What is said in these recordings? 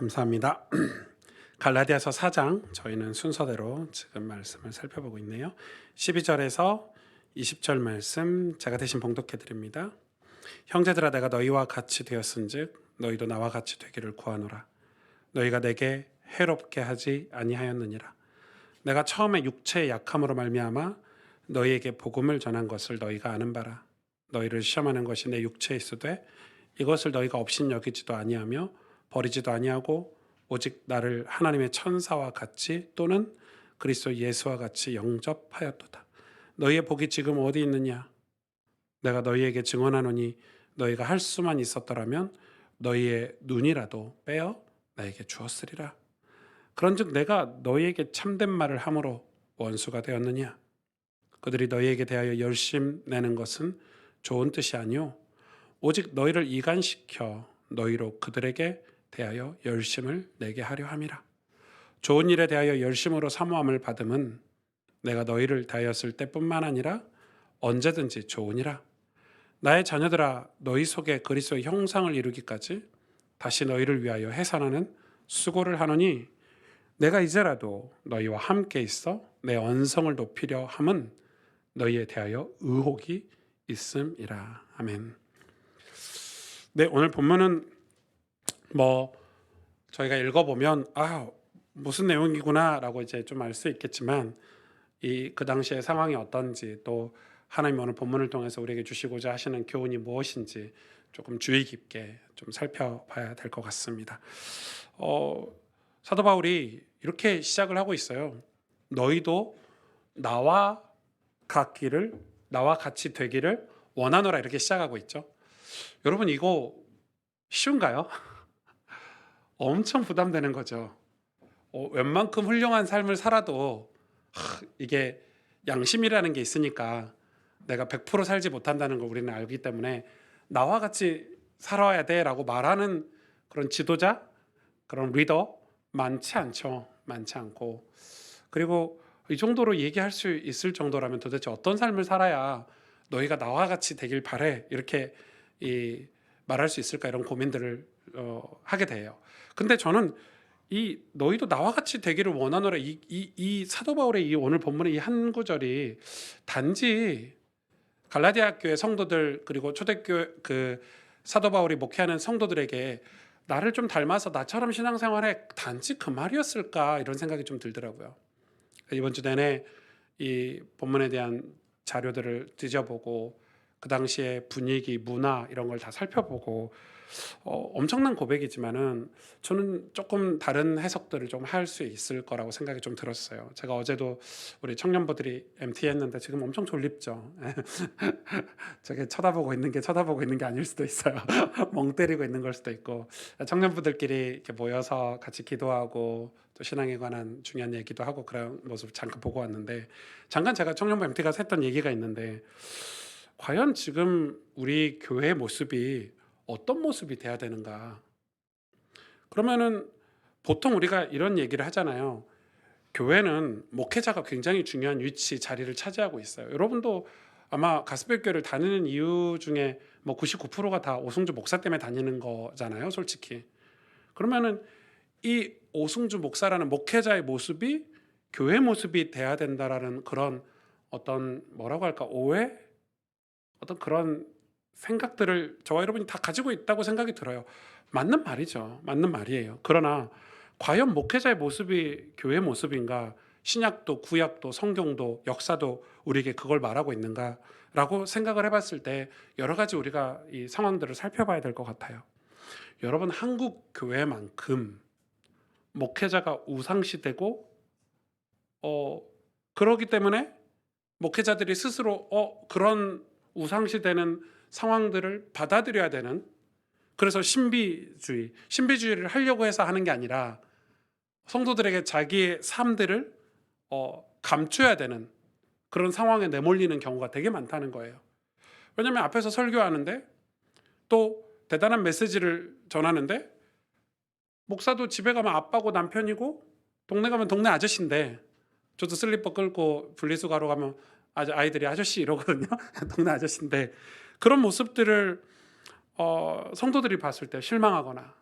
감사합니다. 갈라디아서 4장 저희는 순서대로 지금 말씀을 살펴보고 있네요. 12절에서 20절 말씀 제가 대신 봉독해 드립니다. 형제들아 내가 너희와 같이 되었은즉 너희도 나와 같이 되기를 구하노라. 너희가 내게 해롭게 하지 아니하였느니라. 내가 처음에 육체의 약함으로 말미암아 너희에게 복음을 전한 것을 너희가 아는 바라. 너희를 시험하는 것이 내 육체에 있으되 이것을 너희가 업신여기지도 아니하며 버리지도 아니하고 오직 나를 하나님의 천사와 같이 또는 그리스도 예수와 같이 영접하였도다. 너희의 복이 지금 어디 있느냐? 내가 너희에게 증언하노니 너희가 할 수만 있었더라면 너희의 눈이라도 빼어 나에게 주었으리라. 그런즉 내가 너희에게 참된 말을 함으로 원수가 되었느냐? 그들이 너희에게 대하여 열심 내는 것은 좋은 뜻이 아니요 오직 너희를 이간시켜 너희로 그들에게 대하여 열심을 내게 하려 함이라. 좋은 일에 대하여 열심으로 사모함을 받음은 내가 너희를 대하였을 때뿐만 아니라 언제든지 좋으니라. 나의 자녀들아 너희 속에 그리스도의 형상을 이루기까지 다시 너희를 위하여 해산하는 수고를 하노니 내가 이제라도 너희와 함께 있어 내 언성을 높이려 함은 너희에 대하여 의혹이 있음이라. 아멘. 네, 오늘 본문은 저희가 읽어보면 무슨 내용이구나라고 이제 좀 알 수 있겠지만 그 당시의 상황이 어떤지 또 하나님 오늘 본문을 통해서 우리에게 주시고자 하시는 교훈이 무엇인지 조금 주의 깊게 좀 살펴봐야 될 것 같습니다. 사도 바울이 이렇게 시작을 하고 있어요. 너희도 나와 같이 되기를 원하노라 이렇게 시작하고 있죠. 여러분 이거 쉬운가요? 엄청 부담되는 거죠. 웬만큼 훌륭한 삶을 살아도 이게 양심이라는 게 있으니까 내가 100% 살지 못한다는 걸 우리는 알기 때문에 나와 같이 살아야 돼라고 말하는 그런 지도자, 그런 리더 많지 않죠. 많지 않고 그리고 이 정도로 얘기할 수 있을 정도라면 도대체 어떤 삶을 살아야 너희가 나와 같이 되길 바래 이렇게 말할 수 있을까 이런 고민들을 하게 돼요. 근데 저는 이 너희도 나와 같이 되기를 원하노라 이 사도 바울의 이 오늘 본문의 이 한 구절이 단지 갈라디아 교회 성도들 그리고 초대교회 그 사도 바울이 목회하는 성도들에게 나를 좀 닮아서 나처럼 신앙생활해 단지 그 말이었을까 이런 생각이 좀 들더라고요. 이번 주 내내 이 본문에 대한 자료들을 뒤져보고 그 당시의 분위기, 문화 이런 걸 다 살펴보고 엄청난 고백이지만은 저는 조금 다른 해석들을 좀 할 수 있을 거라고 생각이 좀 들었어요. 제가 어제도 우리 청년부들이 MT 했는데 지금 엄청 졸립죠. 저게 쳐다보고 있는 게 아닐 수도 있어요. 멍 때리고 있는 걸 수도 있고 청년부들끼리 이렇게 모여서 같이 기도하고 또 신앙에 관한 중요한 얘기도 하고 그런 모습 잠깐 보고 왔는데 잠깐 제가 청년부 MT 가서 했던 얘기가 있는데 과연 지금 우리 교회의 모습이 어떤 모습이 돼야 되는가? 그러면은 보통 우리가 이런 얘기를 하잖아요. 교회는 목회자가 굉장히 중요한 위치, 자리를 차지하고 있어요. 여러분도 아마 가스펠교회를 다니는 이유 중에 99%가 다 오승주 목사 때문에 다니는 거잖아요, 솔직히. 그러면은 이 오승주 목사라는 목회자의 모습이 교회 모습이 돼야 된다라는 그런 어떤 뭐라고 할까 오해? 어떤 그런 생각들을 저와 여러분이 다 가지고 있다고 생각이 들어요. 맞는 말이죠. 맞는 말이에요. 그러나 과연 목회자의 모습이 교회의 모습인가? 신약도 구약도 성경도 역사도 우리에게 그걸 말하고 있는가라고 생각을 해봤을 때 여러 가지 우리가 이 상황들을 살펴봐야 될 것 같아요. 여러분 한국 교회만큼 목회자가 우상시되고 그러기 때문에 목회자들이 스스로 그런 우상시되는 상황들을 받아들여야 되는 그래서 신비주의를 하려고 해서 하는 게 아니라 성도들에게 자기의 삶들을 감춰야 되는 그런 상황에 내몰리는 경우가 되게 많다는 거예요. 왜냐하면 앞에서 설교하는데 또 대단한 메시지를 전하는데 목사도 집에 가면 아빠고 남편이고 동네 가면 동네 아저씨인데 저도 슬리퍼 끌고 분리수거하러 가면 아이들이 아저씨 이러거든요. 동네 아저씨인데 그런 모습들을 성도들이 봤을 때 실망하거나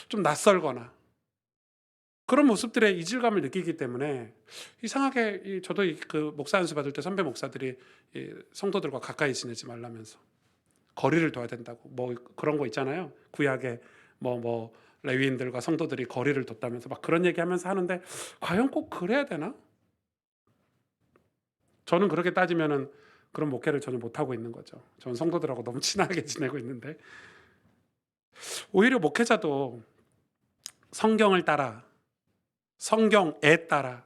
좀 낯설거나 그런 모습들에 이질감을 느끼기 때문에 이상하게 저도 그 목사 안수 받을 때 선배 목사들이 이 성도들과 가까이 지내지 말라면서 거리를 둬야 된다고 뭐 그런 거 있잖아요. 구약에 뭐 레위인들과 성도들이 거리를 뒀다면서 막 그런 얘기하면서 하는데 과연 꼭 그래야 되나? 저는 그렇게 따지면은 그런 목회를 전혀 못 하고 있는 거죠. 저는 성도들하고 너무 친하게 지내고 있는데 오히려 목회자도 성경을 따라 성경에 따라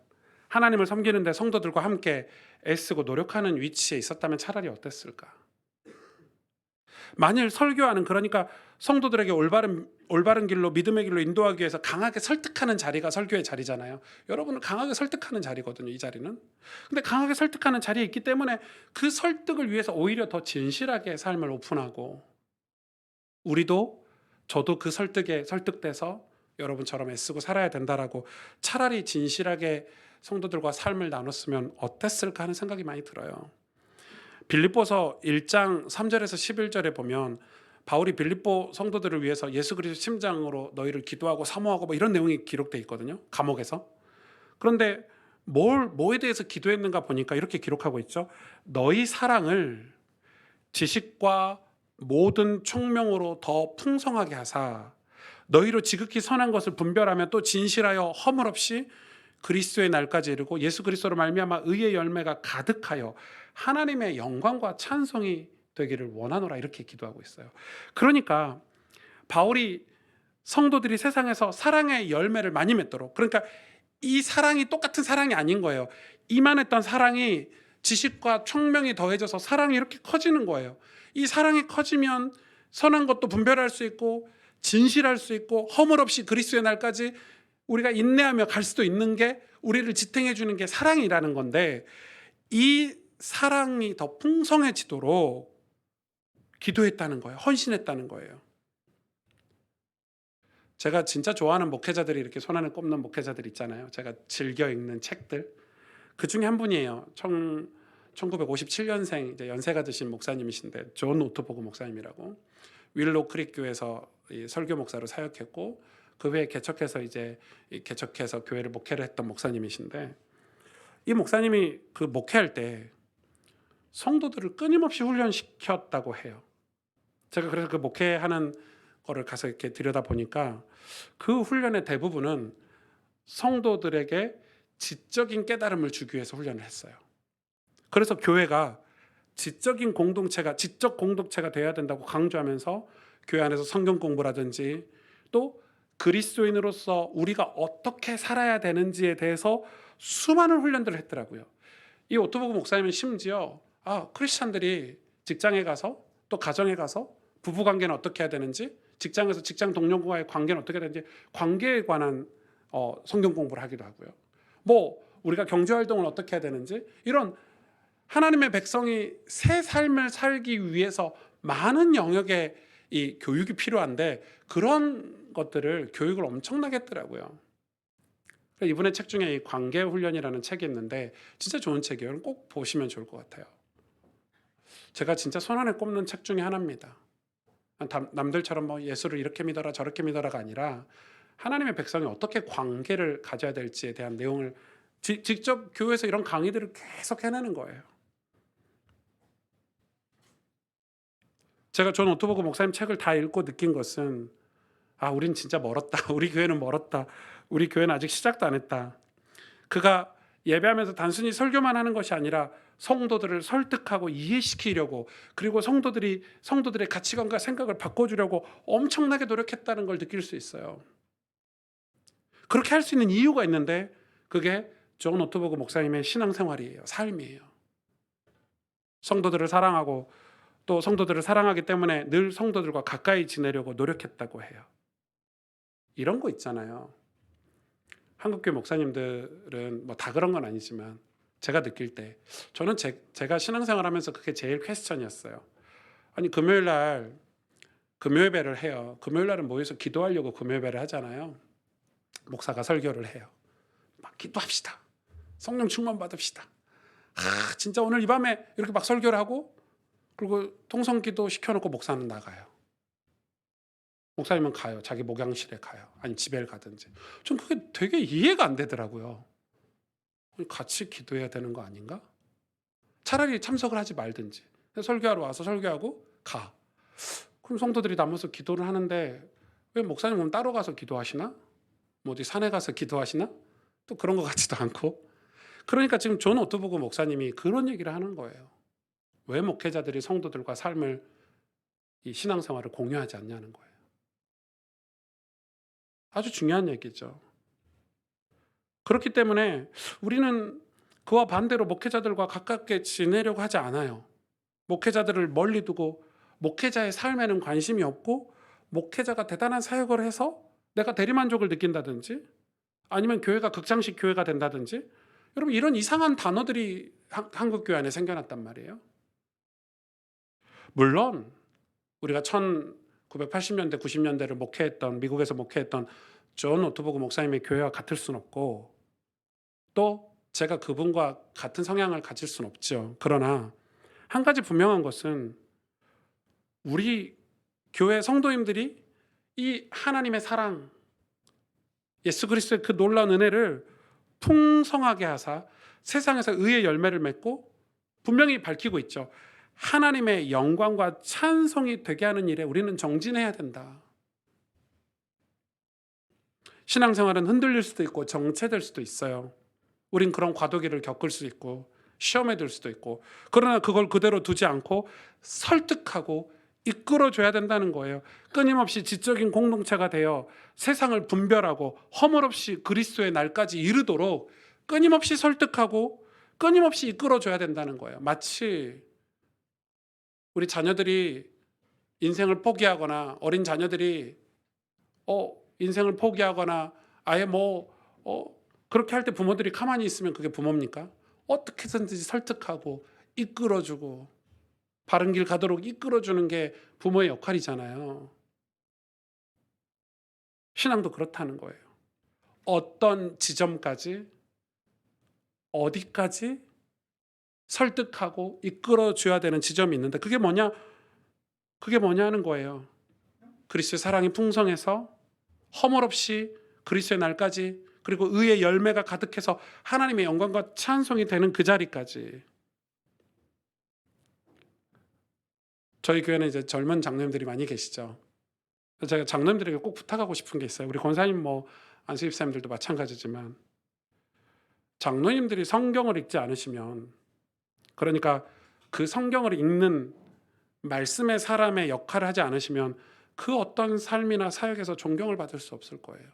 하나님을 섬기는데 성도들과 함께 애쓰고 노력하는 위치에 있었다면 차라리 어땠을까? 만일 설교하는 그러니까 성도들에게 올바른 길로 믿음의 길로 인도하기 위해서 강하게 설득하는 자리가 설교의 자리잖아요. 여러분을 강하게 설득하는 자리거든요, 이 자리는. 근데 강하게 설득하는 자리에 있기 때문에 그 설득을 위해서 오히려 더 진실하게 삶을 오픈하고 우리도 저도 그 설득에 설득돼서 여러분처럼 애쓰고 살아야 된다라고 차라리 진실하게 성도들과 삶을 나눴으면 어땠을까 하는 생각이 많이 들어요. 빌립보서 1장 3절에서 11절에 보면 바울이 빌립보 성도들을 위해서 예수 그리스도 심장으로 너희를 기도하고 사모하고 뭐 이런 내용이 기록돼 있거든요. 감옥에서. 그런데 뭐에 대해서 기도했는가 보니까 이렇게 기록하고 있죠. 너희 사랑을 지식과 모든 총명으로 더 풍성하게 하사 너희로 지극히 선한 것을 분별하며 또 진실하여 허물 없이 그리스도의 날까지 이르고 예수 그리스도로 말미암아 의의 열매가 가득하여 하나님의 영광과 찬송이 되기를 원하노라 이렇게 기도하고 있어요. 그러니까 바울이 성도들이 세상에서 사랑의 열매를 많이 맺도록 그러니까 이 사랑이 똑같은 사랑이 아닌 거예요. 이만했던 사랑이 지식과 총명이 더해져서 사랑이 이렇게 커지는 거예요. 이 사랑이 커지면 선한 것도 분별할 수 있고 진실할 수 있고 허물 없이 그리스도의 날까지 우리가 인내하며 갈 수도 있는 게 우리를 지탱해 주는 게 사랑이라는 건데 이 사랑이 더 풍성해지도록 기도했다는 거예요. 헌신했다는 거예요. 제가 진짜 좋아하는 목회자들이 이렇게 손안에 꼽는 목회자들 있잖아요. 제가 즐겨 읽는 책들. 그 중에 한 분이에요. 1957년생 이제 연세가 드신 목사님이신데 존 오토보그 목사님이라고 윌로 크릭 교회에서 설교 목사로 사역했고 그 후에 개척해서 교회를 목회를 했던 목사님이신데 이 목사님이 그 목회할 때 성도들을 끊임없이 훈련시켰다고 해요. 제가 그래서 그 목회하는 거를 가서 이렇게 들여다 보니까 그 훈련의 대부분은 성도들에게 지적인 깨달음을 주기 위해서 훈련을 했어요. 그래서 교회가 지적 공동체가 되어야 된다고 강조하면서 교회 안에서 성경 공부라든지 또 그리스도인으로서 우리가 어떻게 살아야 되는지에 대해서 수많은 훈련들을 했더라고요. 이 오토보그 목사님은 심지어 크리스찬들이 직장에 가서 또 가정에 가서 부부 관계는 어떻게 해야 되는지 직장에서 직장 동료와의 관계는 어떻게 해야 되는지 관계에 관한 성경 공부를 하기도 하고요. 뭐 우리가 경제 활동을 어떻게 해야 되는지 이런 하나님의 백성이 새 삶을 살기 위해서 많은 영역의 이 교육이 필요한데 그런 것들을 교육을 엄청나게 했더라고요. 이분의 책 중에 이 관계 훈련이라는 책이 있는데 진짜 좋은 책이에요. 꼭 보시면 좋을 것 같아요. 제가 진짜 손안에 꼽는 책 중에 하나입니다. 남들처럼 뭐 예수를 이렇게 믿어라 저렇게 믿어라가 아니라 하나님의 백성이 어떻게 관계를 가져야 될지에 대한 내용을 직접 교회에서 이런 강의들을 계속 해내는 거예요. 제가 존 오토보그 목사님 책을 다 읽고 느낀 것은 우린 진짜 멀었다. 우리 교회는 멀었다. 우리 교회는 아직 시작도 안 했다. 그가 예배하면서 단순히 설교만 하는 것이 아니라 성도들을 설득하고 이해시키려고 그리고 성도들의 가치관과 생각을 바꿔주려고 엄청나게 노력했다는 걸 느낄 수 있어요. 그렇게 할 수 있는 이유가 있는데 그게 존 오토보그 목사님의 신앙생활이에요. 삶이에요. 성도들을 사랑하고 또 성도들을 사랑하기 때문에 늘 성도들과 가까이 지내려고 노력했다고 해요. 이런 거 있잖아요. 한국교회 목사님들은 뭐 다 그런 건 아니지만 제가 느낄 때 저는 제가 신앙생활하면서 그게 제일 퀘스천이었어요. 아니 금요일 날 금요예배를 해요. 금요일 날은 모여서 기도하려고 금요예배를 하잖아요. 목사가 설교를 해요. 막 기도합시다. 성령 충만 받읍시다. 진짜 오늘 이 밤에 이렇게 막 설교를 하고 그리고 통성기도 시켜놓고 목사는 나가요. 목사님은 가요. 자기 목양실에 가요. 아니 집에 가든지. 전 그게 되게 이해가 안 되더라고요. 같이 기도해야 되는 거 아닌가? 차라리 참석을 하지 말든지. 설교하러 와서 설교하고 가. 그럼 성도들이 남아서 기도를 하는데 왜 목사님은 따로 가서 기도하시나? 뭐 어디 산에 가서 기도하시나? 또 그런 것 같지도 않고. 그러니까 지금 존 오토보그 목사님이 그런 얘기를 하는 거예요. 왜 목회자들이 성도들과 삶을 이 신앙생활을 공유하지 않냐는 거예요. 아주 중요한 얘기죠. 그렇기 때문에 우리는 그와 반대로 목회자들과 가깝게 지내려고 하지 않아요. 목회자들을 멀리 두고 목회자의 삶에는 관심이 없고 목회자가 대단한 사역을 해서 내가 대리만족을 느낀다든지 아니면 교회가 극장식 교회가 된다든지 여러분 이런 이상한 단어들이 한국 교회 안에 생겨났단 말이에요. 물론 우리가 1980년대 90년대를 목회했던 미국에서 목회했던 존 오토보그 목사님의 교회와 같을 순 없고 또 제가 그분과 같은 성향을 가질 순 없죠. 그러나 한 가지 분명한 것은 우리 교회 성도님들이 이 하나님의 사랑, 예수 그리스도의 그 놀라운 은혜를 풍성하게 하사 세상에서 의의 열매를 맺고 분명히 밝히고 있죠. 하나님의 영광과 찬송이 되게 하는 일에 우리는 정진해야 된다. 신앙생활은 흔들릴 수도 있고 정체될 수도 있어요. 우린 그런 과도기를 겪을 수 있고 시험에 들 수도 있고 그러나 그걸 그대로 두지 않고 설득하고 이끌어줘야 된다는 거예요. 끊임없이 지적인 공동체가 되어 세상을 분별하고 허물 없이 그리스도의 날까지 이르도록 끊임없이 설득하고 끊임없이 이끌어줘야 된다는 거예요. 마치 우리 자녀들이 인생을 포기하거나 어린 자녀들이 인생을 포기하거나 아예 그렇게 할 때 부모들이 가만히 있으면 그게 부모입니까? 어떻게든지 설득하고 이끌어주고 바른 길 가도록 이끌어주는 게 부모의 역할이잖아요. 신앙도 그렇다는 거예요. 어떤 지점까지 어디까지 설득하고 이끌어줘야 되는 지점이 있는데 그게 뭐냐? 그게 뭐냐는 거예요. 그리스도의 사랑이 풍성해서 허물 없이 그리스도의 날까지 그리고 의의 열매가 가득해서 하나님의 영광과 찬송이 되는 그 자리까지. 저희 교회는 이제 젊은 장로님들이 많이 계시죠. 제가 장로님들에게 꼭 부탁하고 싶은 게 있어요. 우리 권사님 안수 집사님들도 마찬가지지만 장로님들이 성경을 읽지 않으시면 그러니까 그 성경을 읽는 말씀의 사람의 역할을 하지 않으시면 그 어떤 삶이나 사역에서 존경을 받을 수 없을 거예요.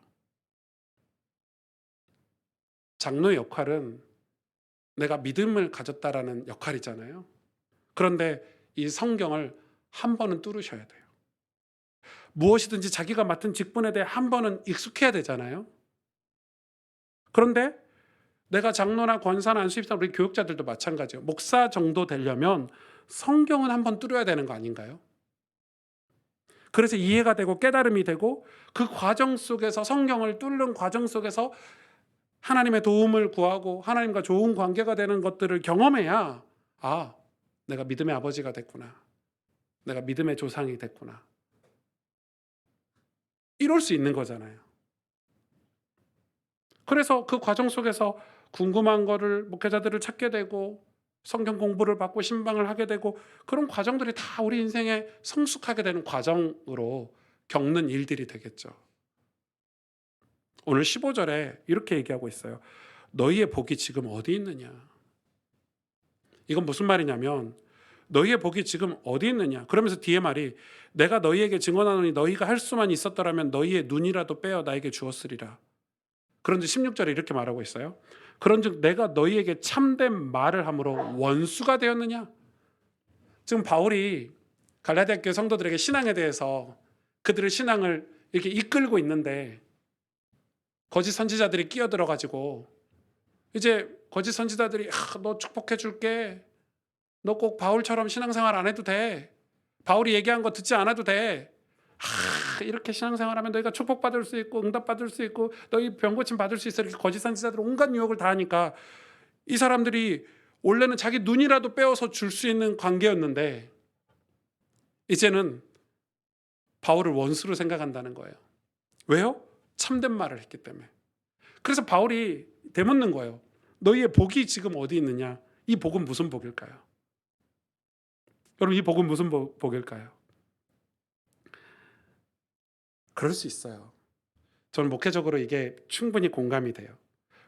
장로의 역할은 내가 믿음을 가졌다라는 역할이잖아요. 그런데 이 성경을 한 번은 뚫으셔야 돼요. 무엇이든지 자기가 맡은 직분에 대해 한 번은 익숙해야 되잖아요. 그런데 내가 장로나 권사나 안수집사 우리 교육자들도 마찬가지예요. 목사 정도 되려면 성경은 한 번 뚫어야 되는 거 아닌가요? 그래서 이해가 되고 깨달음이 되고 그 과정 속에서 성경을 뚫는 과정 속에서 하나님의 도움을 구하고 하나님과 좋은 관계가 되는 것들을 경험해야 내가 믿음의 아버지가 됐구나. 내가 믿음의 조상이 됐구나. 이럴 수 있는 거잖아요. 그래서 그 과정 속에서 궁금한 거를 목회자들을 찾게 되고 성경 공부를 받고 신방을 하게 되고 그런 과정들이 다 우리 인생에 성숙하게 되는 과정으로 겪는 일들이 되겠죠. 오늘 15절에 이렇게 얘기하고 있어요. 너희의 복이 지금 어디 있느냐? 이건 무슨 말이냐면 너희의 복이 지금 어디 있느냐? 그러면서 뒤에 말이 내가 너희에게 증언하노니 너희가 할 수만 있었더라면 너희의 눈이라도 빼어 나에게 주었으리라. 그런데 16절에 이렇게 말하고 있어요. 그런즉 내가 너희에게 참된 말을 함으로 원수가 되었느냐? 지금 바울이 갈라디아 교회 성도들에게 신앙에 대해서 그들의 신앙을 이렇게 이끌고 있는데 거짓 선지자들이 끼어들어 가지고 이제 거짓 선지자들이 너 축복해 줄게. 너 꼭 바울처럼 신앙생활 안 해도 돼. 바울이 얘기한 거 듣지 않아도 돼. 이렇게 신앙생활하면 너희가 축복받을 수 있고 응답받을 수 있고 너희 병고침 받을 수 있어. 이렇게 거짓 선지자들 온갖 유혹을 다 하니까 이 사람들이 원래는 자기 눈이라도 빼어서 줄 수 있는 관계였는데 이제는 바울을 원수로 생각한다는 거예요. 왜요? 참된 말을 했기 때문에. 그래서 바울이 되묻는 거예요. 너희의 복이 지금 어디 있느냐? 이 복은 무슨 복일까요? 여러분, 이 복은 무슨 복일까요? 그럴 수 있어요. 저는 목회적으로 이게 충분히 공감이 돼요.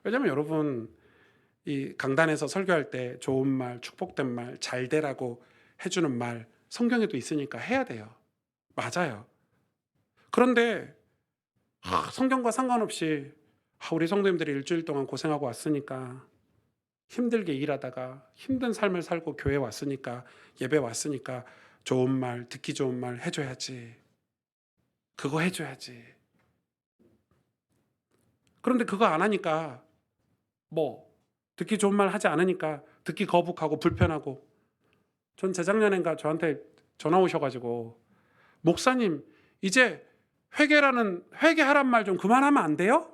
왜냐하면 여러분, 이 강단에서 설교할 때 좋은 말, 축복된 말, 잘 되라고 해주는 말 성경에도 있으니까 해야 돼요. 맞아요. 그런데 성경과 상관없이 우리 성도님들이 일주일 동안 고생하고 왔으니까, 힘들게 일하다가 힘든 삶을 살고 교회 왔으니까, 예배 왔으니까 좋은 말, 듣기 좋은 말 해줘야지. 그거 해줘야지. 그런데 그거 안 하니까, 듣기 좋은 말 하지 않으니까 듣기 거북하고 불편하고. 전 재작년인가 저한테 전화 오셔가지고, 목사님 이제 회개하란 말 좀 그만하면 안 돼요?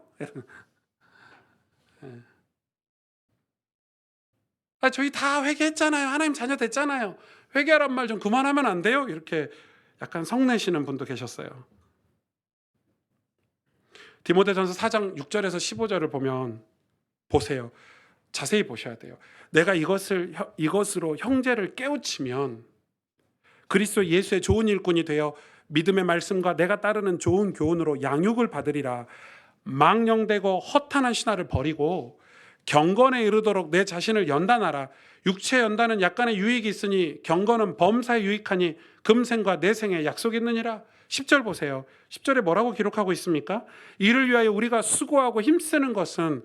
저희 다 회개했잖아요. 하나님 자녀 됐잖아요. 회개하란 말 좀 그만하면 안 돼요? 이렇게 약간 성내시는 분도 계셨어요. 디모데전서 4장 6절에서 15절을 보면 보세요. 자세히 보셔야 돼요. 내가 이것으로 형제를 깨우치면 그리스도 예수의 좋은 일꾼이 되어 믿음의 말씀과 내가 따르는 좋은 교훈으로 양육을 받으리라. 망령되고 허탄한 신화를 버리고 경건에 이르도록 내 자신을 연단하라. 육체 연단은 약간의 유익이 있으니 경건은 범사에 유익하니 금생과 내생에 약속이 있느니라. 10절 보세요. 10절에 뭐라고 기록하고 있습니까? 이를 위하여 우리가 수고하고 힘쓰는 것은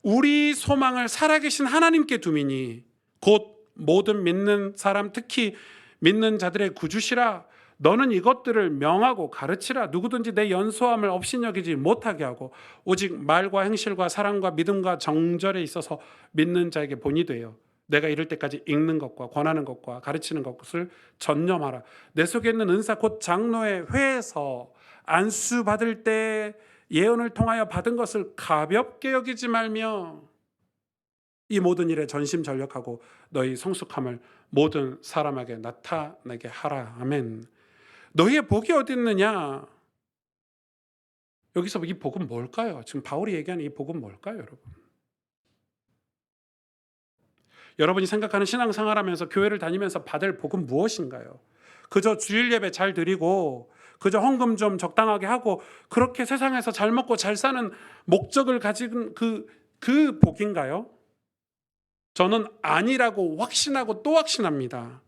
우리 소망을 살아계신 하나님께 두미니 곧 모든 믿는 사람, 특히 믿는 자들의 구주시라. 너는 이것들을 명하고 가르치라. 누구든지 내 연소함을 업신여기지 못하게 하고 오직 말과 행실과 사랑과 믿음과 정절에 있어서 믿는 자에게 본이 되어 내가 이를 때까지 읽는 것과 권하는 것과 가르치는 것을 전념하라. 내 속에 있는 은사 곧 장로의 회에서 안수 받을 때 예언을 통하여 받은 것을 가볍게 여기지 말며 이 모든 일에 전심전력하고 너희 성숙함을 모든 사람에게 나타내게 하라. 아멘. 너희의 복이 어디 있느냐? 여기서 이 복은 뭘까요? 지금 바울이 얘기하는 이 복은 뭘까요, 여러분? 여러분이 생각하는 신앙생활하면서 교회를 다니면서 받을 복은 무엇인가요? 그저 주일 예배 잘 드리고 그저 헌금 좀 적당하게 하고 그렇게 세상에서 잘 먹고 잘 사는 목적을 가진 그 복인가요? 저는 아니라고 확신하고 또 확신합니다.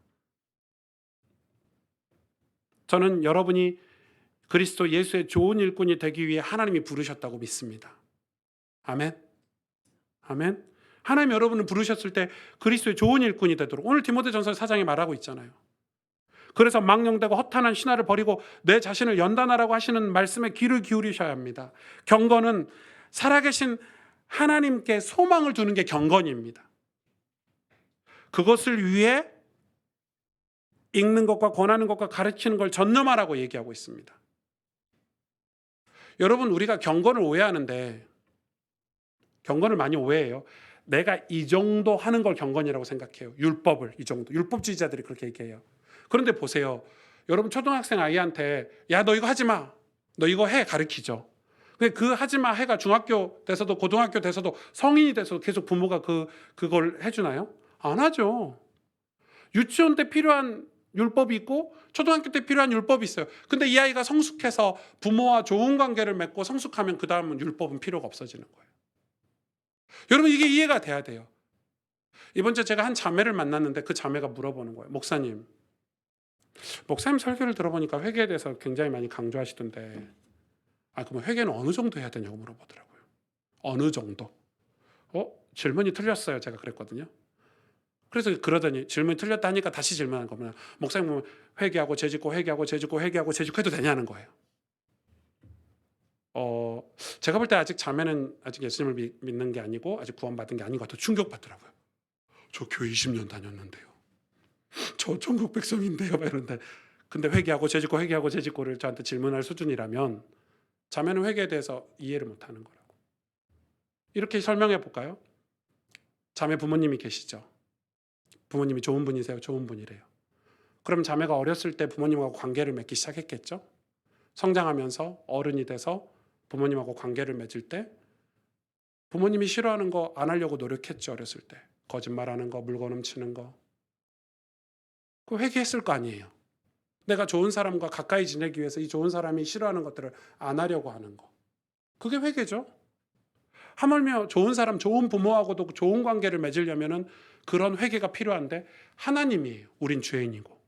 저는 여러분이 그리스도 예수의 좋은 일꾼이 되기 위해 하나님이 부르셨다고 믿습니다. 아멘. 아멘. 하나님 여러분을 부르셨을 때 그리스도의 좋은 일꾼이 되도록, 오늘 디모데전서 4장에 말하고 있잖아요. 그래서 망령되고 허탄한 신화를 버리고 내 자신을 연단하라고 하시는 말씀에 귀를 기울이셔야 합니다. 경건은 살아계신 하나님께 소망을 두는 게 경건입니다. 그것을 위해 읽는 것과 권하는 것과 가르치는 걸 전념하라고 얘기하고 있습니다. 여러분, 우리가 경건을 오해하는데, 경건을 많이 오해해요. 내가 이 정도 하는 걸 경건이라고 생각해요. 율법을 이 정도. 율법주의자들이 그렇게 얘기해요. 그런데 보세요. 여러분, 초등학생 아이한테 야, 너 이거 하지 마. 너 이거 해. 가르치죠. 근데 그 하지 마 해가 중학교 돼서도 고등학교 돼서도 성인이 돼서도 계속 부모가 그걸 해주나요? 안 하죠. 유치원 때 필요한 율법이 있고 초등학교 때 필요한 율법이 있어요. 근데 이 아이가 성숙해서 부모와 좋은 관계를 맺고 성숙하면 그 다음은 율법은 필요가 없어지는 거예요. 여러분, 이게 이해가 돼야 돼요. 이번 주에 제가 한 자매를 만났는데 그 자매가 물어보는 거예요. 목사님 설교를 들어보니까 회개에 대해서 굉장히 많이 강조하시던데, 그럼 회개는 어느 정도 해야 되냐고 물어보더라고요. 어느 정도? 질문이 틀렸어요. 제가 그랬거든요. 그래서 그러더니 질문이 틀렸다 하니까 다시 질문한 겁니다. 목사님, 회개하고 죄짓고 회개하고 죄짓고 회개하고 죄짓고 해도 되냐는 거예요. 제가 볼 때 아직 자매는 아직 예수님을 믿는 게 아니고 아직 구원받은 게 아닌 것 같아요. 충격받더라고요. 저 교회 20년 다녔는데요. 저 천국 백성인데요. 이런데 근데 회개하고 죄짓고 회개하고 죄짓고를 저한테 질문할 수준이라면 자매는 회개에 대해서 이해를 못하는 거라고. 이렇게 설명해 볼까요? 자매 부모님이 계시죠. 부모님이 좋은 분이세요? 좋은 분이래요. 그럼 자매가 어렸을 때 부모님하고 관계를 맺기 시작했겠죠? 성장하면서 어른이 돼서 부모님하고 관계를 맺을 때 부모님이 싫어하는 거 안 하려고 노력했죠. 어렸을 때. 거짓말하는 거, 물건 훔치는 거. 그 회개했을 거 아니에요. 내가 좋은 사람과 가까이 지내기 위해서 이 좋은 사람이 싫어하는 것들을 안 하려고 하는 거. 그게 회개죠. 하물며 좋은 사람, 좋은 부모하고도 좋은 관계를 맺으려면은 그런 회개가 필요한데 하나님이에요. 우린 죄인이고.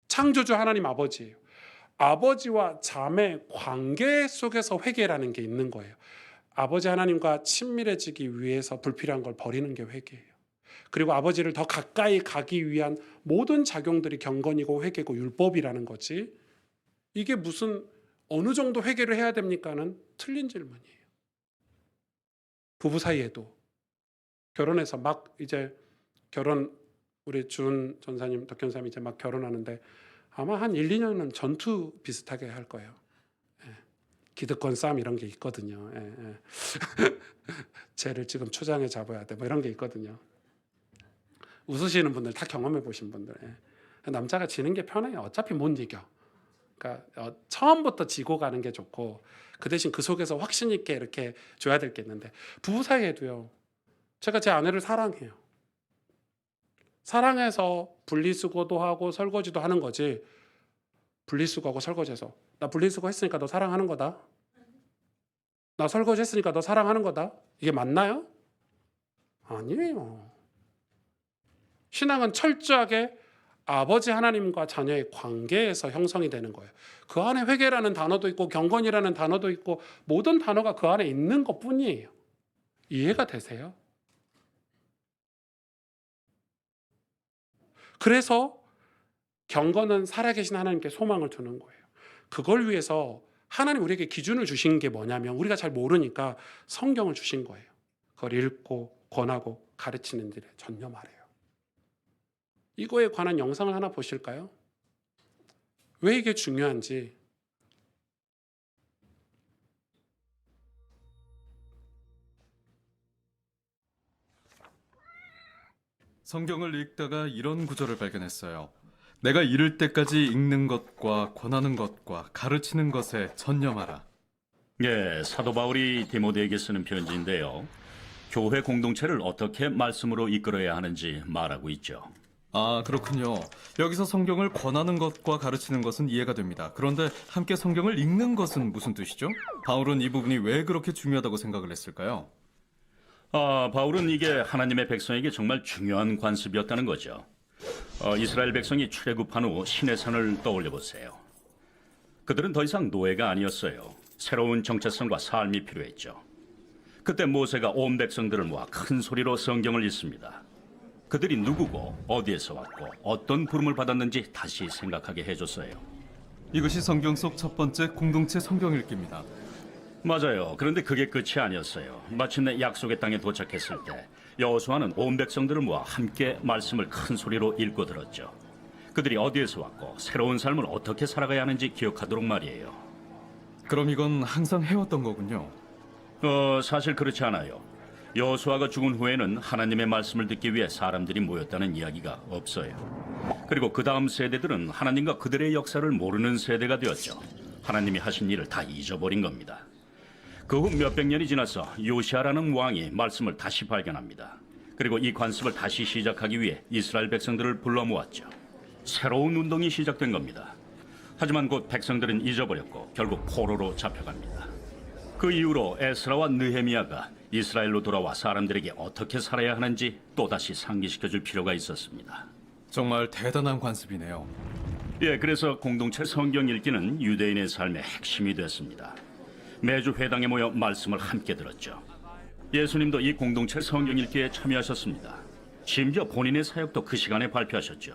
창조주 하나님 아버지예요. 아버지와 자매 관계 속에서 회개라는 게 있는 거예요. 아버지 하나님과 친밀해지기 위해서 불필요한 걸 버리는 게 회개예요. 그리고 아버지를 더 가까이 가기 위한 모든 작용들이 경건이고 회개고 율법이라는 거지. 이게 무슨 어느 정도 회개를 해야 됩니까는 틀린 질문이에요. 부부 사이에도 결혼해서 막 이제 우리 준 전사님, 덕현사님 이제 막 결혼하는데 아마 한 1, 2년은 전투 비슷하게 할 거예요. 예. 기득권 싸움 이런 게 있거든요. 예, 예. 쟤를 지금 초장에 잡아야 돼. 뭐 이런 게 있거든요. 웃으시는 분들 다 경험해 보신 분들. 예. 남자가 지는 게 편해요. 어차피 못 이겨. 그러니까 처음부터 지고 가는 게 좋고 그 대신 그 속에서 확신 있게 이렇게 줘야 될 게 있는데 부부 사이에도요. 제가 제 아내를 사랑해요. 사랑해서 분리수거도 하고 설거지도 하는 거지. 분리수거하고 설거지해서 나 분리수거 했으니까 너 사랑하는 거다. 나 설거지 했으니까 너 사랑하는 거다. 이게 맞나요? 아니에요. 신앙은 철저하게 아버지 하나님과 자녀의 관계에서 형성이 되는 거예요. 그 안에 회개라는 단어도 있고 경건이라는 단어도 있고 모든 단어가 그 안에 있는 것뿐이에요. 이해가 되세요? 그래서 경건은 살아계신 하나님께 소망을 두는 거예요. 그걸 위해서 하나님 우리에게 기준을 주신 게 뭐냐면 우리가 잘 모르니까 성경을 주신 거예요. 그걸 읽고 권하고 가르치는 일에 전념하래요. 이거에 관한 영상을 하나 보실까요? 왜 이게 중요한지. 성경을 읽다가 이런 구절을 발견했어요. 내가 이를 때까지 읽는 것과 권하는 것과 가르치는 것에 전념하라. 예, 사도 바울이 디모데에게 쓰는 편지인데요. 교회 공동체를 어떻게 말씀으로 이끌어야 하는지 말하고 있죠. 아, 그렇군요. 여기서 성경을 권하는 것과 가르치는 것은 이해가 됩니다. 그런데 함께 성경을 읽는 것은 무슨 뜻이죠? 바울은 이 부분이 왜 그렇게 중요하다고 생각을 했을까요? 바울은 이게 하나님의 백성에게 정말 중요한 관습이었다는 거죠. 이스라엘 백성이 출애굽한 후 시내산을 떠올려 보세요. 그들은 더 이상 노예가 아니었어요. 새로운 정체성과 삶이 필요했죠. 그때 모세가 온 백성들을 모아 큰 소리로 성경을 읽습니다. 그들이 누구고 어디에서 왔고 어떤 부름을 받았는지 다시 생각하게 해줬어요. 이것이 성경 속 첫 번째 공동체 성경 읽기입니다. 맞아요. 그런데 그게 끝이 아니었어요. 마침내 약속의 땅에 도착했을 때 여호수아는 온 백성들을 모아 함께 말씀을 큰 소리로 읽고 들었죠. 그들이 어디에서 왔고 새로운 삶을 어떻게 살아가야 하는지 기억하도록 말이에요. 그럼 이건 항상 해왔던 거군요. 사실 그렇지 않아요. 여호수아가 죽은 후에는 하나님의 말씀을 듣기 위해 사람들이 모였다는 이야기가 없어요. 그리고 그 다음 세대들은 하나님과 그들의 역사를 모르는 세대가 되었죠. 하나님이 하신 일을 다 잊어버린 겁니다. 그 후 몇백 년이 지나서 요시아라는 왕이 말씀을 다시 발견합니다. 그리고 이 관습을 다시 시작하기 위해 이스라엘 백성들을 불러 모았죠. 새로운 운동이 시작된 겁니다. 하지만 곧 백성들은 잊어버렸고 결국 포로로 잡혀갑니다. 그 이후로 에스라와 느헤미야가 이스라엘로 돌아와 사람들에게 어떻게 살아야 하는지 또다시 상기시켜줄 필요가 있었습니다. 정말 대단한 관습이네요. 예, 그래서 공동체 성경 읽기는 유대인의 삶의 핵심이 됐습니다. 매주 회당에 모여 말씀을 함께 들었죠. 예수님도 이 공동체 성경 읽기에 참여하셨습니다. 심지어 본인의 사역도 그 시간에 발표하셨죠.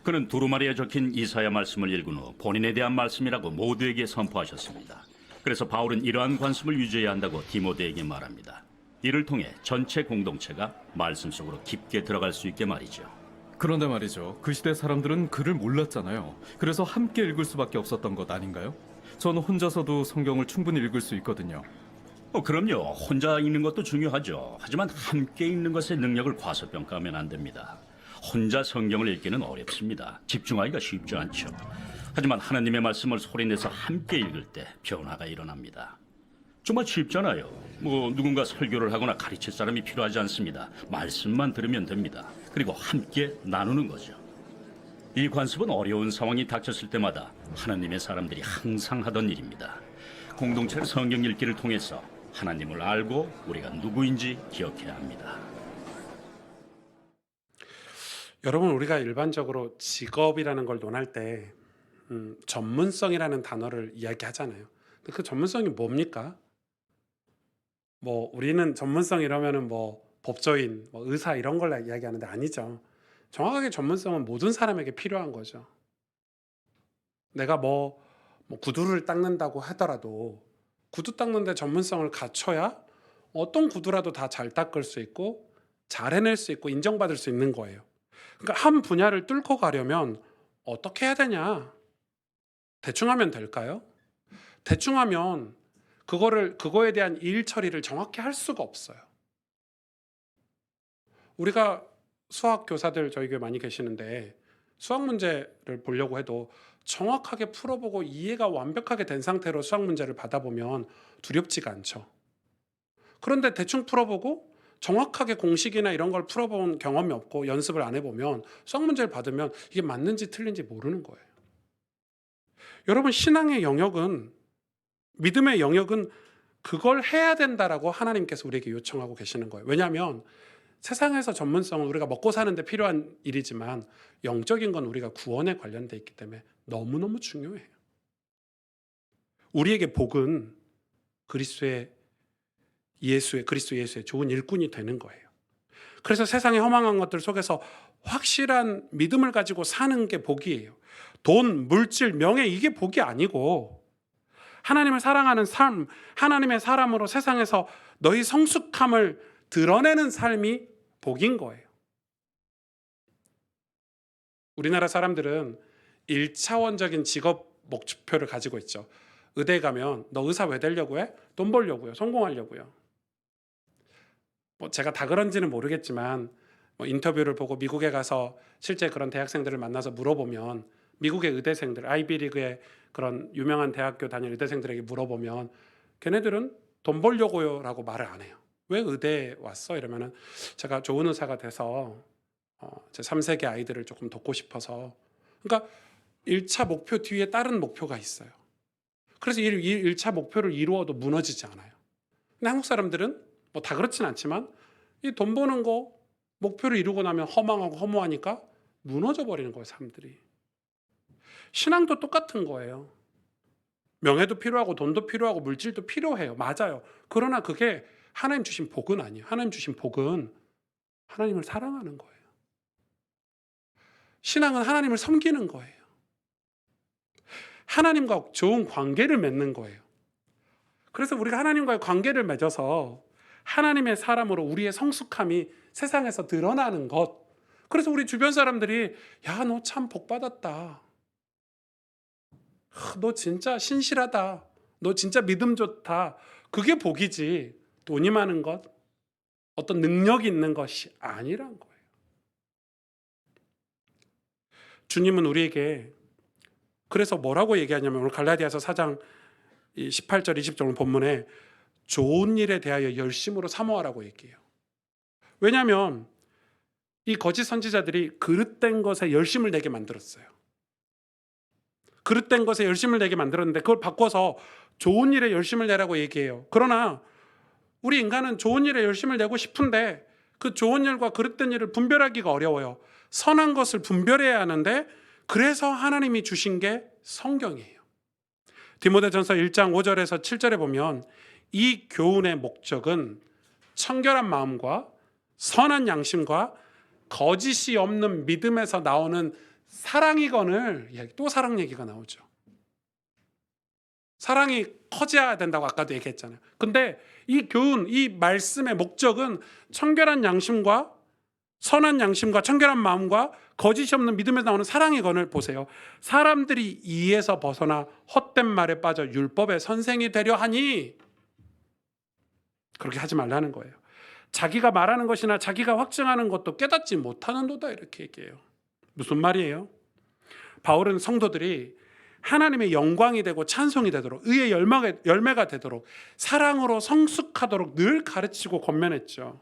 그는 두루마리에 적힌 이사야 말씀을 읽은 후 본인에 대한 말씀이라고 모두에게 선포하셨습니다. 그래서 바울은 이러한 관습을 유지해야 한다고 디모데에게 말합니다. 이를 통해 전체 공동체가 말씀 속으로 깊게 들어갈 수 있게 말이죠. 그런데 말이죠. 그 시대 사람들은 글을 몰랐잖아요. 그래서 함께 읽을 수밖에 없었던 것 아닌가요? 저는 혼자서도 성경을 충분히 읽을 수 있거든요. 그럼요. 혼자 읽는 것도 중요하죠. 하지만 함께 읽는 것의 능력을 과소평가하면 안 됩니다. 혼자 성경을 읽기는 어렵습니다. 집중하기가 쉽지 않죠. 하지만 하나님의 말씀을 소리내서 함께 읽을 때 변화가 일어납니다. 정말 쉽잖아요. 누군가 설교를 하거나 가르칠 사람이 필요하지 않습니다. 말씀만 들으면 됩니다. 그리고 함께 나누는 거죠. 이 관습은 어려운 상황이 닥쳤을 때마다 하나님의 사람들이 항상 하던 일입니다. 공동체 성경 읽기를 통해서 하나님을 알고 우리가 누구인지 기억해야 합니다. 여러분, 우리가 일반적으로 직업이라는 걸 논할 때 전문성이라는 단어를 이야기하잖아요. 근데 그 전문성이 뭡니까? 우리는 전문성 이러면은 법조인, 의사 이런 걸 이야기하는데 아니죠. 정확하게 전문성은 모든 사람에게 필요한 거죠. 내가 구두를 닦는다고 하더라도 구두 닦는데 전문성을 갖춰야 어떤 구두라도 다 잘 닦을 수 있고 잘 해낼 수 있고 인정받을 수 있는 거예요. 그러니까 한 분야를 뚫고 가려면 어떻게 해야 되냐? 대충 하면 될까요? 대충 하면 그거에 대한 일 처리를 정확히 할 수가 없어요. 우리가 수학 교사들 저희 교회 많이 계시는데 수학 문제를 보려고 해도 정확하게 풀어보고 이해가 완벽하게 된 상태로 수학 문제를 받아보면 두렵지가 않죠. 그런데 대충 풀어보고 정확하게 공식이나 이런 걸 풀어본 경험이 없고 연습을 안 해보면 수학 문제를 받으면 이게 맞는지 틀린지 모르는 거예요. 여러분, 신앙의 영역은, 믿음의 영역은 그걸 해야 된다라고 하나님께서 우리에게 요청하고 계시는 거예요. 왜냐하면 세상에서 전문성은 우리가 먹고 사는데 필요한 일이지만 영적인 건 우리가 구원에 관련돼 있기 때문에 너무너무 중요해요. 우리에게 복은 그리스도 예수의 좋은 일꾼이 되는 거예요. 그래서 세상의 허망한 것들 속에서 확실한 믿음을 가지고 사는 게 복이에요. 돈, 물질, 명예 이게 복이 아니고 하나님을 사랑하는 삶, 하나님의 사람으로 세상에서 너희 성숙함을 드러내는 삶이 복인 거예요. 우리나라 사람들은 1차원적인 직업 목표를 가지고 있죠. 의대 가면 너 의사 왜 되려고 해? 돈 벌려고요. 성공하려고요. 제가 다 그런지는 모르겠지만 인터뷰를 보고 미국에 가서 실제 그런 대학생들을 만나서 물어보면 미국의 의대생들, 아이비리그의 그런 유명한 대학교 다니는 의대생들에게 물어보면 걔네들은 돈 벌려고요 라고 말을 안 해요. 왜 의대에 왔어? 이러면은 제가 좋은 의사가 돼서 제 3세계 아이들을 조금 돕고 싶어서. 그러니까 1차 목표 뒤에 다른 목표가 있어요. 그래서 1차 목표를 이루어도 무너지지 않아요. 근데 한국 사람들은 다 그렇진 않지만 이 돈 버는 거 목표를 이루고 나면 허망하고 허무하니까 무너져 버리는 거예요, 사람들이. 신앙도 똑같은 거예요. 명예도 필요하고 돈도 필요하고 물질도 필요해요. 맞아요. 그러나 그게 하나님 주신 복은 아니에요. 하나님 주신 복은 하나님을 사랑하는 거예요. 신앙은 하나님을 섬기는 거예요. 하나님과 좋은 관계를 맺는 거예요. 그래서 우리가 하나님과의 관계를 맺어서 하나님의 사람으로 우리의 성숙함이 세상에서 드러나는 것. 그래서 우리 주변 사람들이 야, 너 참 복 받았다. 너 진짜 신실하다. 너 진짜 믿음 좋다. 그게 복이지. 돈이 많은 것, 어떤 능력이 있는 것이 아니란 거예요. 주님은 우리에게 그래서 뭐라고 얘기하냐면 오늘 갈라디아서 4장 18절 20절 본문에 좋은 일에 대하여 열심으로 사모하라고 얘기해요. 왜냐하면 이 거짓 선지자들이 그릇된 것에 열심을 내게 만들었어요. 그릇된 것에 열심을 내게 만들었는데 그걸 바꿔서 좋은 일에 열심을 내라고 얘기해요. 그러나 우리 인간은 좋은 일에 열심을 내고 싶은데 그 좋은 일과 그릇된 일을 분별하기가 어려워요. 선한 것을 분별해야 하는데 그래서 하나님이 주신 게 성경이에요. 디모데전서 1장 5절에서 7절에 보면 이 교훈의 목적은 청결한 마음과 선한 양심과 거짓이 없는 믿음에서 나오는 사랑이거늘. 또 사랑 얘기가 나오죠. 사랑이 커져야 된다고 아까도 얘기했잖아요. 근데 이 교훈, 이 말씀의 목적은 청결한 양심과 선한 양심과 청결한 마음과 거짓이 없는 믿음에서 나오는 사랑이거늘. 보세요. 사람들이 이에서 벗어나 헛된 말에 빠져 율법의 선생이 되려 하니 그렇게 하지 말라는 거예요. 자기가 말하는 것이나 자기가 확증하는 것도 깨닫지 못하는도다 이렇게 얘기해요. 무슨 말이에요? 바울은 성도들이 하나님의 영광이 되고 찬송이 되도록, 의의 열매가 되도록, 사랑으로 성숙하도록 늘 가르치고 권면했죠.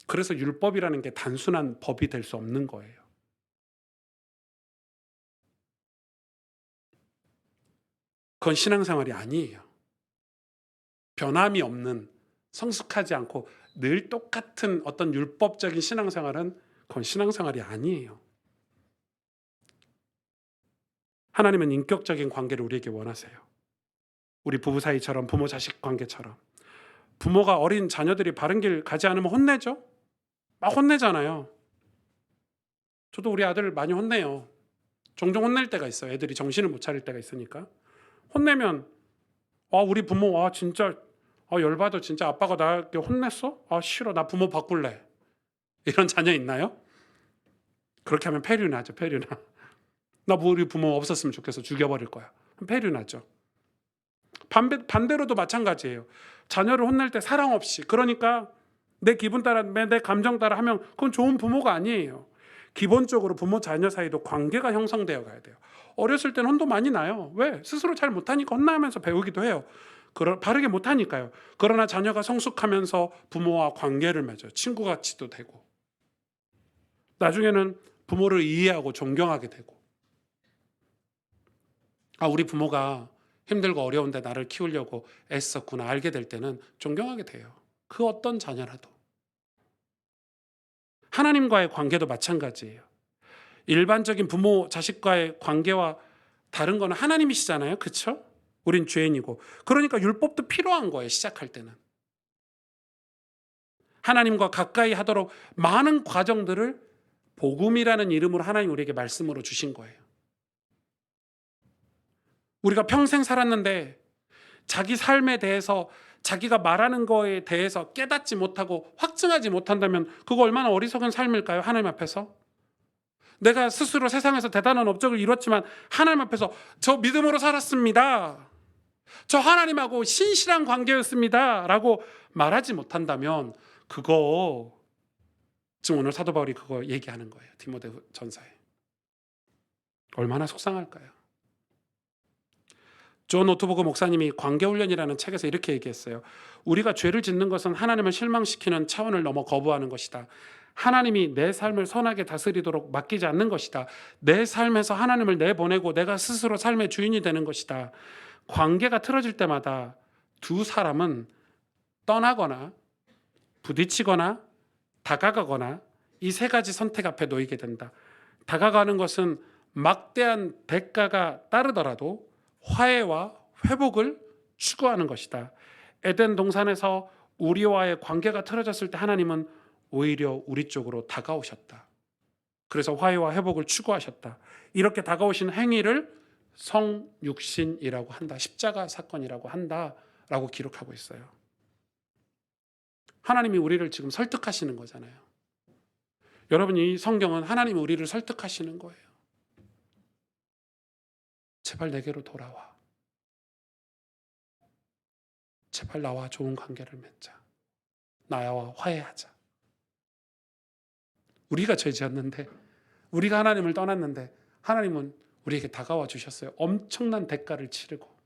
그래서 율법이라는 게 단순한 법이 될 수 없는 거예요. 그건 신앙생활이 아니에요. 변함이 없는, 성숙하지 않고 늘 똑같은 어떤 율법적인 신앙생활은 그건 신앙생활이 아니에요. 하나님은 인격적인 관계를 우리에게 원하세요. 우리 부부 사이처럼, 부모 자식 관계처럼. 부모가 어린 자녀들이 바른 길 가지 않으면 혼내죠? 막 혼내잖아요. 저도 우리 아들 많이 혼내요. 종종 혼낼 때가 있어요. 애들이 정신을 못 차릴 때가 있으니까. 혼내면 우리 부모 진짜 열받아. 진짜 아빠가 나한테 혼냈어? 싫어. 나 부모 바꿀래. 이런 자녀 있나요? 그렇게 하면 폐륜하죠. 폐륜하. 나 우리 부모 없었으면 좋겠어. 죽여버릴 거야. 폐륜하죠. 반대로도 마찬가지예요. 자녀를 혼낼 때 사랑 없이, 그러니까 내 기분 따라, 내 감정 따라 하면 그건 좋은 부모가 아니에요. 기본적으로 부모 자녀 사이도 관계가 형성되어 가야 돼요. 어렸을 때는 혼도 많이 나요. 왜? 스스로 잘 못하니까 혼나면서 배우기도 해요. 바르게 못하니까요. 그러나 자녀가 성숙하면서 부모와 관계를 맺어요. 친구같이도 되고, 나중에는 부모를 이해하고 존경하게 되고, 우리 부모가 힘들고 어려운데 나를 키우려고 애썼구나 알게 될 때는 존경하게 돼요. 그 어떤 자녀라도. 하나님과의 관계도 마찬가지예요. 일반적인 부모 자식과의 관계와 다른 거는 하나님이시잖아요. 그렇죠? 우린 죄인이고. 그러니까 율법도 필요한 거예요. 시작할 때는. 하나님과 가까이 하도록 많은 과정들을 복음이라는 이름으로 하나님 우리에게 말씀으로 주신 거예요. 우리가 평생 살았는데 자기 삶에 대해서, 자기가 말하는 거에 대해서 깨닫지 못하고 확증하지 못한다면 그거 얼마나 어리석은 삶일까요? 하나님 앞에서. 내가 스스로 세상에서 대단한 업적을 이뤘지만 하나님 앞에서 저 믿음으로 살았습니다, 저 하나님하고 신실한 관계였습니다 라고 말하지 못한다면, 그거 지금 오늘 사도 바울이 그거 얘기하는 거예요. 디모데전서에. 얼마나 속상할까요? 존 노트버그 목사님이 관계훈련이라는 책에서 이렇게 얘기했어요. 우리가 죄를 짓는 것은 하나님을 실망시키는 차원을 넘어 거부하는 것이다. 하나님이 내 삶을 선하게 다스리도록 맡기지 않는 것이다. 내 삶에서 하나님을 내보내고 내가 스스로 삶의 주인이 되는 것이다. 관계가 틀어질 때마다 두 사람은 떠나거나 부딪히거나 다가가거나 이 세 가지 선택 앞에 놓이게 된다. 다가가는 것은 막대한 대가가 따르더라도 화해와 회복을 추구하는 것이다. 에덴 동산에서 우리와의 관계가 틀어졌을 때 하나님은 오히려 우리 쪽으로 다가오셨다. 그래서 화해와 회복을 추구하셨다. 이렇게 다가오신 행위를 성육신이라고 한다. 십자가 사건이라고 한다라고 기록하고 있어요. 하나님이 우리를 지금 설득하시는 거잖아요. 여러분, 이 성경은 하나님이 우리를 설득하시는 거예요. 제발 내게로 돌아와. 제발 나와 좋은 관계를 맺자. 나와 화해하자. 우리가 죄 지었는데, 우리가 하나님을 떠났는데 하나님은 우리에게 다가와 주셨어요. 엄청난 대가를 치르고.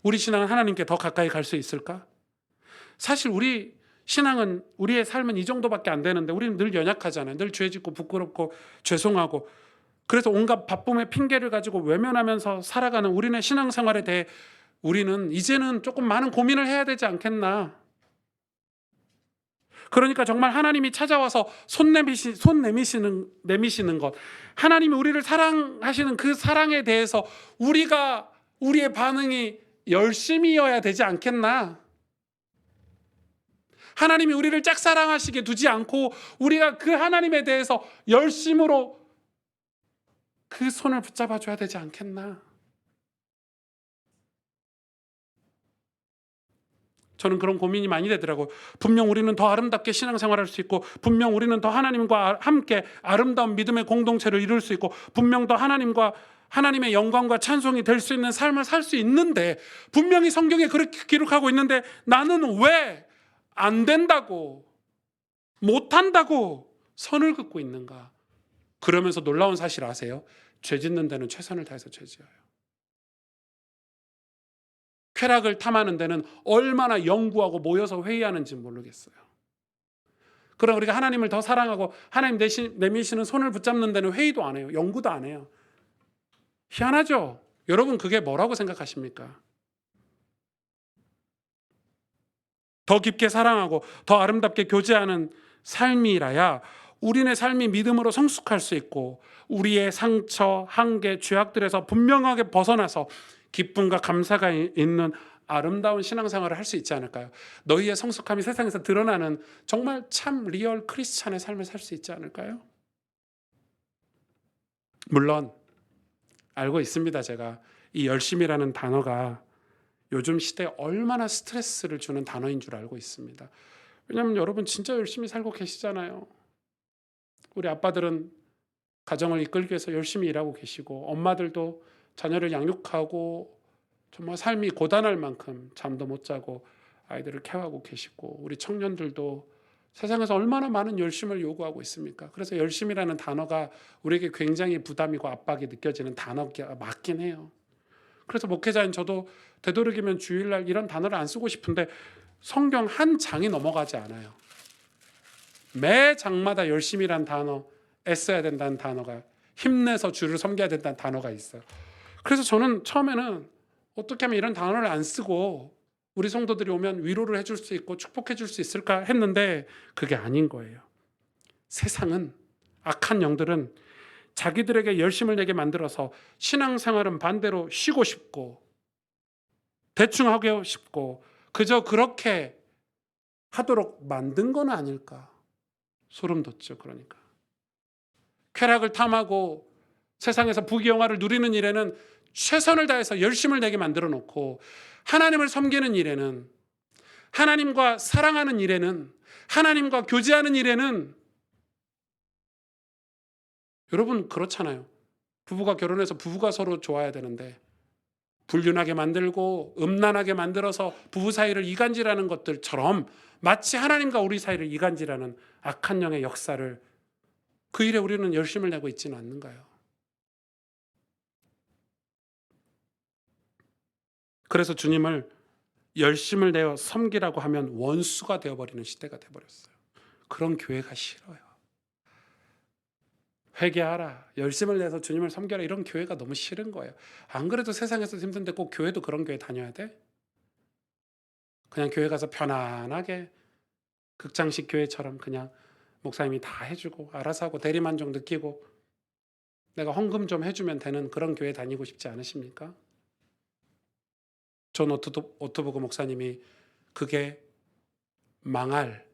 우리 신앙은 하나님께 더 가까이 갈 수 있을까? 사실 우리 신앙은, 우리의 삶은 이 정도밖에 안 되는데 우리는 늘 연약하잖아요. 늘 죄 짓고 부끄럽고 죄송하고, 그래서 온갖 바쁨의 핑계를 가지고 외면하면서 살아가는 우리네 신앙생활에 대해 우리는 이제는 조금 많은 고민을 해야 되지 않겠나. 그러니까 정말 하나님이 찾아와서 손 내미시는 것, 하나님이 우리를 사랑하시는 그 사랑에 대해서 우리의 반응이 열심이어야 되지 않겠나. 하나님이 우리를 짝사랑하시게 두지 않고 우리가 그 하나님에 대해서 열심으로 그 손을 붙잡아 줘야 되지 않겠나. 저는 그런 고민이 많이 되더라고요. 분명 우리는 더 아름답게 신앙생활할 수 있고, 분명 우리는 더 하나님과 함께 아름다운 믿음의 공동체를 이룰 수 있고, 분명 더 하나님의 영광과 찬송이 될 수 있는 삶을 살 수 있는데, 분명히 성경에 그렇게 기록하고 있는데 나는 왜 안 된다고, 못한다고 선을 긋고 있는가? 그러면서 놀라운 사실 아세요? 죄 짓는 데는 최선을 다해서 죄 지어요. 쾌락을 탐하는 데는 얼마나 연구하고 모여서 회의하는지 모르겠어요. 그럼 우리가 하나님을 더 사랑하고 하나님 내미시는 손을 붙잡는 데는 회의도 안 해요. 연구도 안 해요. 희한하죠? 여러분 그게 뭐라고 생각하십니까? 더 깊게 사랑하고 더 아름답게 교제하는 삶이라야 우리네 삶이 믿음으로 성숙할 수 있고 우리의 상처, 한계, 죄악들에서 분명하게 벗어나서 기쁨과 감사가 있는 아름다운 신앙생활을 할 수 있지 않을까요? 너희의 성숙함이 세상에서 드러나는 정말 참 리얼 크리스찬의 삶을 살 수 있지 않을까요? 물론 알고 있습니다. 제가 이 열심이라는 단어가 요즘 시대에 얼마나 스트레스를 주는 단어인 줄 알고 있습니다. 왜냐하면 여러분 진짜 열심히 살고 계시잖아요. 우리 아빠들은 가정을 이끌기 위해서 열심히 일하고 계시고 엄마들도 자녀를 양육하고 정말 삶이 고단할 만큼 잠도 못 자고 아이들을 케어하고 계시고 우리 청년들도 세상에서 얼마나 많은 열심을 요구하고 있습니까? 그래서 열심이라는 단어가 우리에게 굉장히 부담이고 압박이 느껴지는 단어가 맞긴 해요. 그래서 목회자인 저도 되도록이면 주일날 이런 단어를 안 쓰고 싶은데 성경 한 장이 넘어가지 않아요. 매 장마다 열심이란 단어, 애써야 된다는 단어가, 힘내서 주를 섬겨야 된다는 단어가 있어요. 그래서 저는 처음에는 어떻게 하면 이런 단어를 안 쓰고 우리 성도들이 오면 위로를 해줄 수 있고 축복해 줄 수 있을까 했는데 그게 아닌 거예요. 세상은, 악한 영들은 자기들에게 열심을 내게 만들어서 신앙생활은 반대로 쉬고 싶고 대충 하고 싶고 그저 그렇게 하도록 만든 건 아닐까. 소름 돋죠. 그러니까 쾌락을 탐하고 세상에서 부귀영화를 누리는 일에는 최선을 다해서 열심을 내게 만들어 놓고 하나님을 섬기는 일에는, 하나님과 사랑하는 일에는, 하나님과 교제하는 일에는, 여러분 그렇잖아요. 부부가 결혼해서 부부가 서로 좋아야 되는데 불륜하게 만들고 음란하게 만들어서 부부 사이를 이간질하는 것들처럼 마치 하나님과 우리 사이를 이간질하는 악한 영의 역사를 그 일에 우리는 열심을 내고 있지는 않는가요? 그래서 주님을 열심을 내어 섬기라고 하면 원수가 되어버리는 시대가 되어버렸어요. 그런 교회가 싫어요. 회개하라, 열심을 내서 주님을 섬겨라, 이런 교회가 너무 싫은 거예요. 안 그래도 세상에서 힘든데 꼭 교회도 그런 교회 다녀야 돼? 그냥 교회 가서 편안하게 극장식 교회처럼 그냥 목사님이 다 해주고 알아서 하고 대리만족 느끼고 내가 헌금 좀 해주면 되는 그런 교회 다니고 싶지 않으십니까? 존 오토버그 목사님이 그게 망할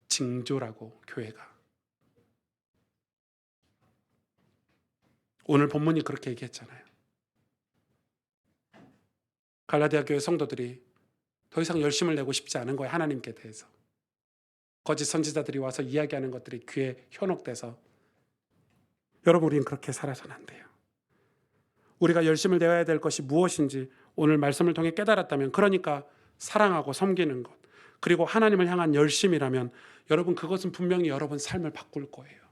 징조라고, 교회가. 오늘 본문이 그렇게 얘기했잖아요. 갈라디아 교회 성도들이 더 이상 열심을 내고 싶지 않은 거예요. 하나님께 대해서. 거짓 선지자들이 와서 이야기하는 것들이 귀에 현혹돼서. 여러분, 우리는 그렇게 살아서는 안 돼요. 우리가 열심을 내어야 될 것이 무엇인지 오늘 말씀을 통해 깨달았다면, 그러니까 사랑하고 섬기는 것, 그리고 하나님을 향한 열심이라면 여러분 그것은 분명히 여러분 삶을 바꿀 거예요.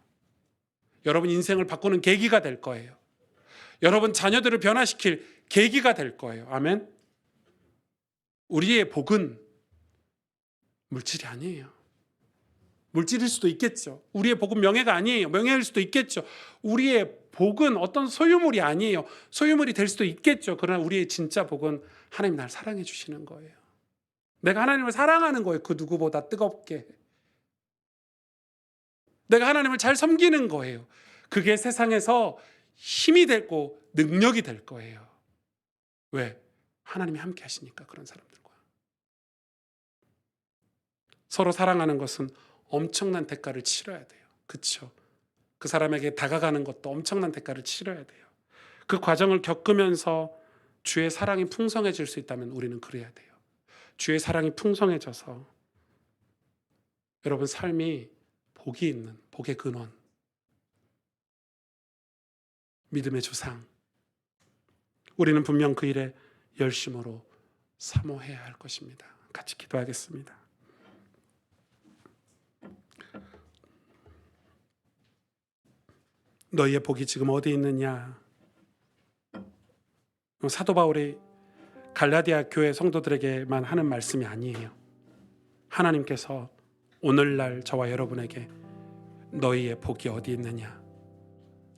여러분 인생을 바꾸는 계기가 될 거예요. 여러분 자녀들을 변화시킬 계기가 될 거예요. 아멘. 우리의 복은 물질이 아니에요. 물질일 수도 있겠죠. 우리의 복은 명예가 아니에요. 명예일 수도 있겠죠. 우리의 복은 어떤 소유물이 아니에요. 소유물이 될 수도 있겠죠. 그러나 우리의 진짜 복은 하나님 날 사랑해 주시는 거예요. 내가 하나님을 사랑하는 거예요. 그 누구보다 뜨겁게. 내가 하나님을 잘 섬기는 거예요. 그게 세상에서 힘이 되고 능력이 될 거예요. 왜? 하나님이 함께 하시니까. 그런 사람들과 서로 사랑하는 것은 엄청난 대가를 치러야 돼요. 그렇죠? 그 사람에게 다가가는 것도 엄청난 대가를 치러야 돼요. 그 과정을 겪으면서 주의 사랑이 풍성해질 수 있다면 우리는 그래야 돼요. 주의 사랑이 풍성해져서 여러분 삶이 복이 있는, 복의 근원, 믿음의 주상, 우리는 분명 그 일에 열심으로 사모해야 할 것입니다. 같이 기도하겠습니다. 너희의 복이 지금 어디 있느냐? 사도 바울이 갈라디아 교회 성도들에게만 하는 말씀이 아니에요. 하나님께서 오늘날 저와 여러분에게 너희의 복이 어디 있느냐?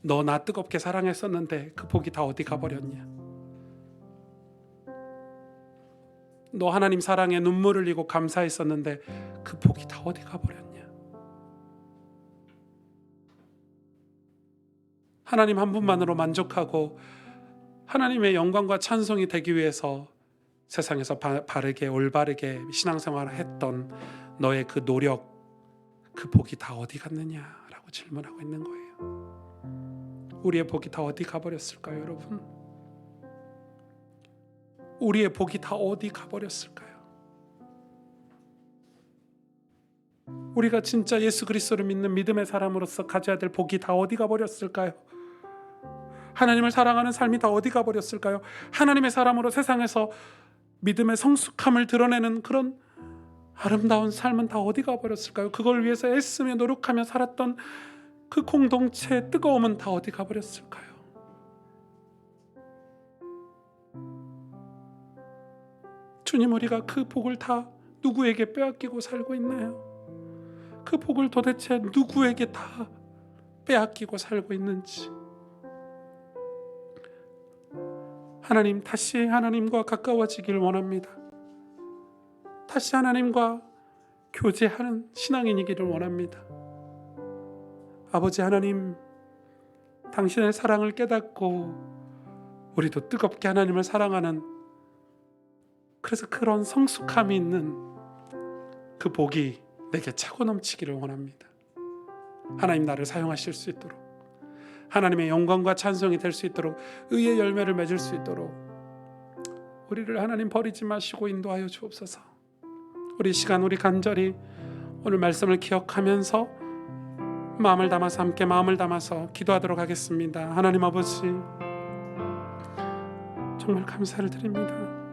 너 나 뜨겁게 사랑했었는데 그 복이 다 어디 가버렸냐? 너 하나님 사랑에 눈물 흘리고 감사했었는데 그 복이 다 어디 가버렸냐? 하나님 한 분만으로 만족하고 하나님의 영광과 찬송이 되기 위해서 세상에서 바르게 올바르게 신앙생활을 했던 너의 그 노력, 그 복이 다 어디 갔느냐라고 질문하고 있는 거예요. 우리의 복이 다 어디 가버렸을까요, 여러분? 우리의 복이 다 어디 가버렸을까요? 우리가 진짜 예수 그리스도를 믿는 믿음의 사람으로서 가져야 될 복이 다 어디 가버렸을까요? 하나님을 사랑하는 삶이 다 어디 가버렸을까요? 하나님의 사람으로 세상에서 믿음의 성숙함을 드러내는 그런 아름다운 삶은 다 어디 가버렸을까요? 그걸 위해서 애쓰며 노력하며 살았던 그 공동체의 뜨거움은 다 어디 가버렸을까요? 주님, 우리가 그 복을 다 누구에게 빼앗기고 살고 있나요? 그 복을 도대체 누구에게 다 빼앗기고 살고 있는지. 하나님, 다시 하나님과 가까워지길 원합니다. 다시 하나님과 교제하는 신앙인이기를 원합니다. 아버지 하나님, 당신의 사랑을 깨닫고 우리도 뜨겁게 하나님을 사랑하는, 그래서 그런 성숙함이 있는 그 복이 내게 차고 넘치기를 원합니다. 하나님, 나를 사용하실 수 있도록, 하나님의 영광과 찬송이 될 수 있도록, 의의 열매를 맺을 수 있도록 우리를 하나님 버리지 마시고 인도하여 주옵소서. 우리 시간, 우리 간절히 오늘 말씀을 기억하면서 마음을 담아서, 함께 마음을 담아서 기도하도록 하겠습니다. 하나님 아버지, 정말 감사를 드립니다.